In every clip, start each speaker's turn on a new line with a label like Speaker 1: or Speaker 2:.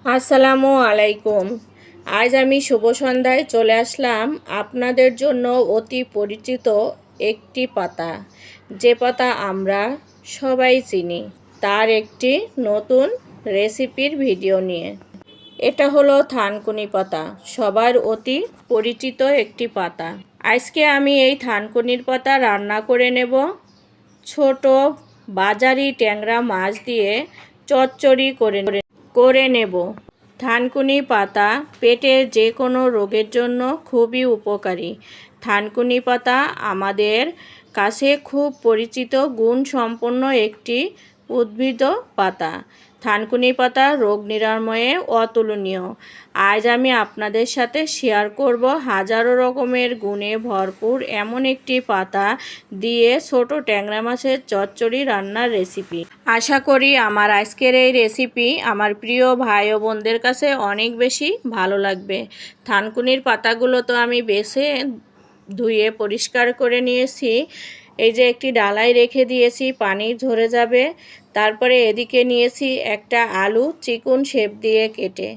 Speaker 1: আসসালামু আলাইকুম। আজ আমি শুভ সন্ধ্যায় চলে আসলাম আপনাদের জন্য অতি পরিচিত একটি পাতা, যে পাতা আমরা সবাই চিনি, তার একটি নতুন রেসিপির ভিডিও নিয়ে। এটা হলো থানকুনি পাতা, সবার অতি পরিচিত একটি পাতা। আজকে আমি এই থানকুনির পাতা রান্না করে নেব। ছোট বাজারি ট্যাংরা মাছ দিয়ে চচ্চড়ি করে নেব। থানকুনি পাতা পেটের যে কোনো রোগের জন্য খুবই উপকারী। থানকুনি পাতা আমাদের কাছে খুব পরিচিত গুণসম্পন্ন একটি উদ্ভিদ পাতা। থানকুনি পাতা রোগ নিরাময়ে অতুলনীয়। আজ আমি আপনাদের সাথে শেয়ার করব হাজারো রকমের গুণে ভরপুর এমন একটি পাতা দিয়ে ছোট ট্যাংরা মাছের চচ্চড়ি রান্নার রেসিপি। আশা করি আমার আজকের এই রেসিপি আমার প্রিয় ভাই ও বোনদের কাছে অনেক বেশি ভালো লাগবে। থানকুনির পাতাগুলো তো আমি বেছে ধুয়ে পরিষ্কার করে নিয়েছি। এই যে একটি ডালায় রেখে দিয়েছি, পানি ঝরে যাবে। তারপরে এদিকে নিয়েছি একটা আলু চিকন শেপ দিয়ে কেটে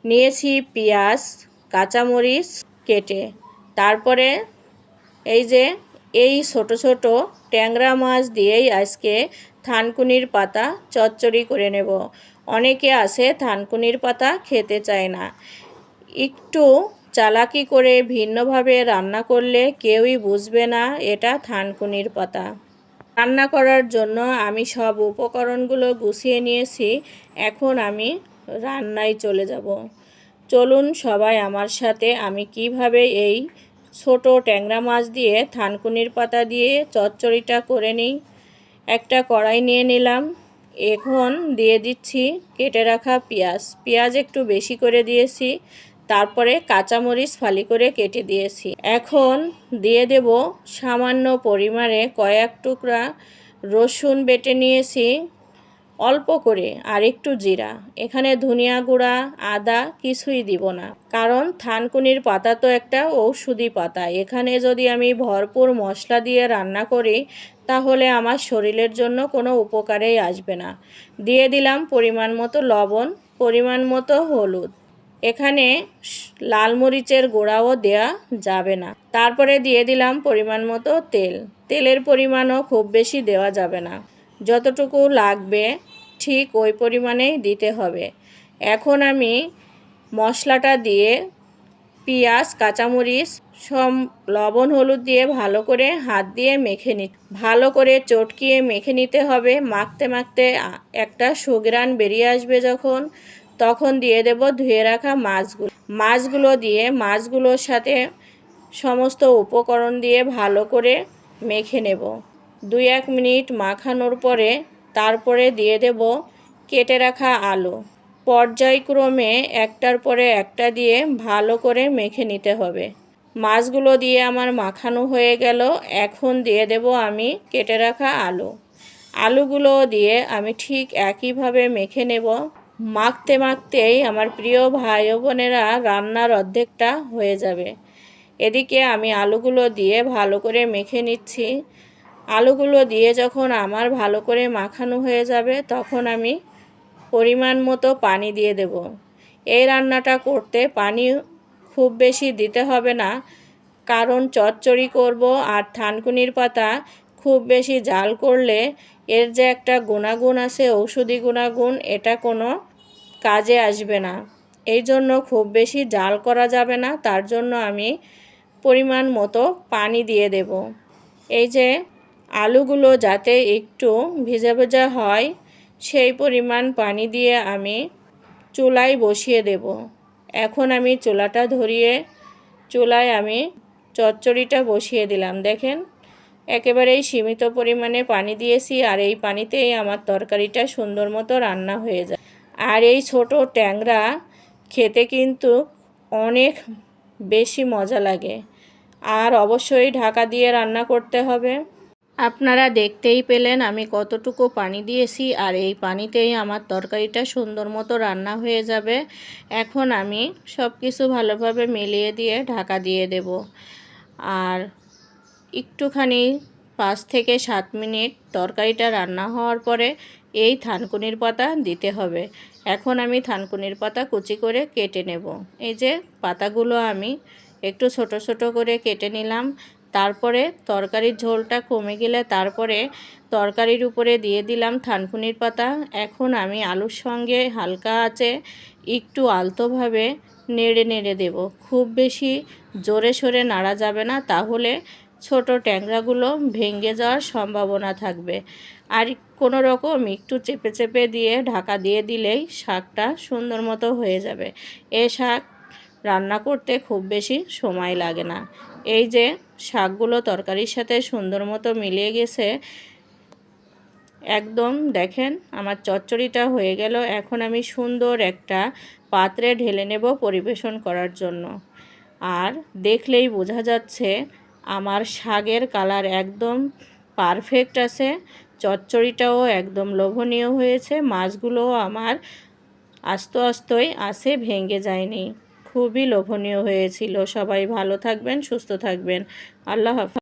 Speaker 1: নিয়েছি, পেঁয়াজ কাঁচামরিচ কেটে। তারপরে এই ছোট ছোট ট্যাংরা মাছ দিয়েই আজকে থানকুনির পাতা চচ্চড়ি করে নেব। অনেকে আছে থানকুনির পাতা খেতে চায় না। একটু চালাকি করে ভিন্নভাবে রান্না করলে কেউই বুঝবে না এটা থানকুনির পাতা। রান্না করার জন্য আমি সব উপকরণগুলো গুছিয়ে নিয়েছি। এখন আমি রান্নায় চলে যাব। চলুন সবাই আমার সাথে আমি কিভাবে এই ছোট ট্যাংরা মাছ দিয়ে থানকুনির পাতা দিয়ে চচ্চড়িটা করে নিই। একটা কড়াই নিয়ে নিলাম। এখন দিয়ে দিচ্ছি কেটে রাখা পেঁয়াজ একটু বেশি করে দিয়েছি। তারপরে কাঁচামরিচ ফালি করে কেটে দিয়েছি। এখন দিয়ে দেব সামান্য পরিমাণে কয়েক টুকরা রসুন বেটে নিয়েছি অল্প করে, আর একটু জিরা। এখানে ধনিয়া গুঁড়া আদা কিছুই দিব না, কারণ থানকুনির পাতা তো একটা ঔষধি পাতা। এখানে যদি আমি ভরপুর মশলা দিয়ে রান্না করি তাহলে আমার শরীরের জন্য কোনো উপকারেই আসবে না। দিয়ে দিলাম পরিমাণ মতো লবণ, পরিমাণ মতো হলুদ। এখানে লাল মরিচের গুঁড়াও দেয়া যাবে না। তারপরে দিয়ে দিলাম পরিমাণ মতো তেলের পরিমাণও খুব বেশি দেওয়া যাবে না, যতটুকু লাগবে ঠিক ওই পরিমাণেই দিতে হবে। এখন আমি মশলাটা দিয়ে পেঁয়াজ কাঁচামরিচ সব লবণ হলুদ দিয়ে ভালো করে হাত দিয়ে ভালো করে চটকিয়ে মেখে নিতে হবে। মাখতে মাখতে একটা সুঘ্রাণ বেরিয়ে আসবে যখন, তখন দিয়ে দেব ধুয়ে রাখা মাছগুলো দিয়ে মাছগুলোর সাথে সমস্ত উপকরণ দিয়ে ভালো করে মেখে নেব। 2-1 মিনিট মাখানোর পরে তারপরে দিয়ে দেব কেটে রাখা আলু। পর্যায়ক্রমে একটার পরে একটা দিয়ে ভালো করে মেখে নিতে হবে। মাছগুলো দিয়ে আমার মাখানো হয়ে গেল। এখন দিয়ে দেব আমি কেটে রাখা আলুগুলো দিয়ে আমি ঠিক একইভাবে মেখে নেব। মাখতে মাখতেই আমার প্রিয় ভাই ও বোনেরা রান্নার অর্ধেকটা হয়ে যাবে। এদিকে আমি আলুগুলো দিয়ে ভালো করে মেখে নিচ্ছি। আলুগুলো দিয়ে যখন আমার ভালো করে মাখানো হয়ে যাবে তখন আমি পরিমাণ মতো পানি দিয়ে দেব। এই রান্নাটা করতে পানি খুব বেশি দিতে হবে না, কারণ চচ্চড়ি করব আর থানকুনির পাতা খুব বেশি জাল করলে এর যে একটা গুণাগুণ আছে, ঔষধি গুণাগুণ, এটা কোনো কাজে আসবে না। এই জন্য খুব বেশি জাল করা যাবে না। তার জন্য আমি পরিমাণ মতো পানি দিয়ে দেব। এই যে আলুগুলো যাতে একটু ভেজা ভেজা হয় সেই পরিমাণ পানি দিয়ে আমি চুলায় বসিয়ে দেব। এখন আমি চুলাটা ধরিয়ে চুলায় আমি চচ্চড়িটা বসিয়ে দিলাম। দেখেন একেবারেই সীমিত পরিমাণে পানি দিয়েছি, আর এই পানিতেই আমার তরকারিটা সুন্দর মতো রান্না হয়ে যায়। আর এই ছোট ট্যাংরা খেতে কিন্তু অনেক বেশি মজা লাগে। আর অবশ্যই ঢাকা দিয়ে রান্না করতে হবে। আপনারা দেখতেই পেলেন আমি কতটুকু পানি দিয়েছি, আর এই পানিতেই আমার তরকারিটা সুন্দর মতো রান্না হয়ে যাবে। এখন আমি সব কিছু ভালোভাবে মিলিয়ে দিয়ে ঢাকা দিয়ে দেব। আর একটুখানি 5 থেকে 7 মিনিট তরকারিটা রান্না হওয়ার পরে এই থানকুনির পাতা দিতে হবে। এখন আমি থানকুনির পাতা কুচি করে কেটে নেব। এই যে পাতাগুলো আমি একটু ছোট ছোট করে কেটে নিলাম। তারপরে তরকারির ঝোলটা কমে গেলে তারপরে তরকারির উপরে দিয়ে দিলাম থানকুনির পাতা। এখন আমি আলুর সঙ্গে হালকা আঁচে একটু আলতোভাবে নেড়ে নেড়ে দেব। খুব বেশি জোরে সোরে নাড়া যাবে না, তাহলে ছোট ট্যাংরাগুলো ভেঙে যাওয়ার সম্ভাবনা থাকবে। আর কোনো রকম একটু চেপে চেপে দিয়ে ঢাকা দিয়ে দিলেই শাকটা সুন্দর মতো হয়ে যাবে। এই শাক রান্না করতে খুব বেশি সময় লাগে না। এই যে শাকগুলো তরকারির সাথে সুন্দর মতো মিলিয়ে গেছে, একদম দেখেন আমার চচ্চড়িটা হয়ে গেল। এখন আমি সুন্দর একটা পাত্রে ঢেলে নেব পরিবেশন করার জন্য। আর দেখলেই বোঝা যাচ্ছে আমার শাকের কালার একদম পারফেক্ট আছে, চচ্চড়িটাও একদম লোভনীয় হয়েছে, মাছগুলোও আমার আস্তে আস্তেই আছে, ভেঙে যায়নি, খুবই লোভনীয় হয়েছিল। সবাই ভালো থাকবেন, সুস্থ থাকবেন। আল্লাহ হাফেজ।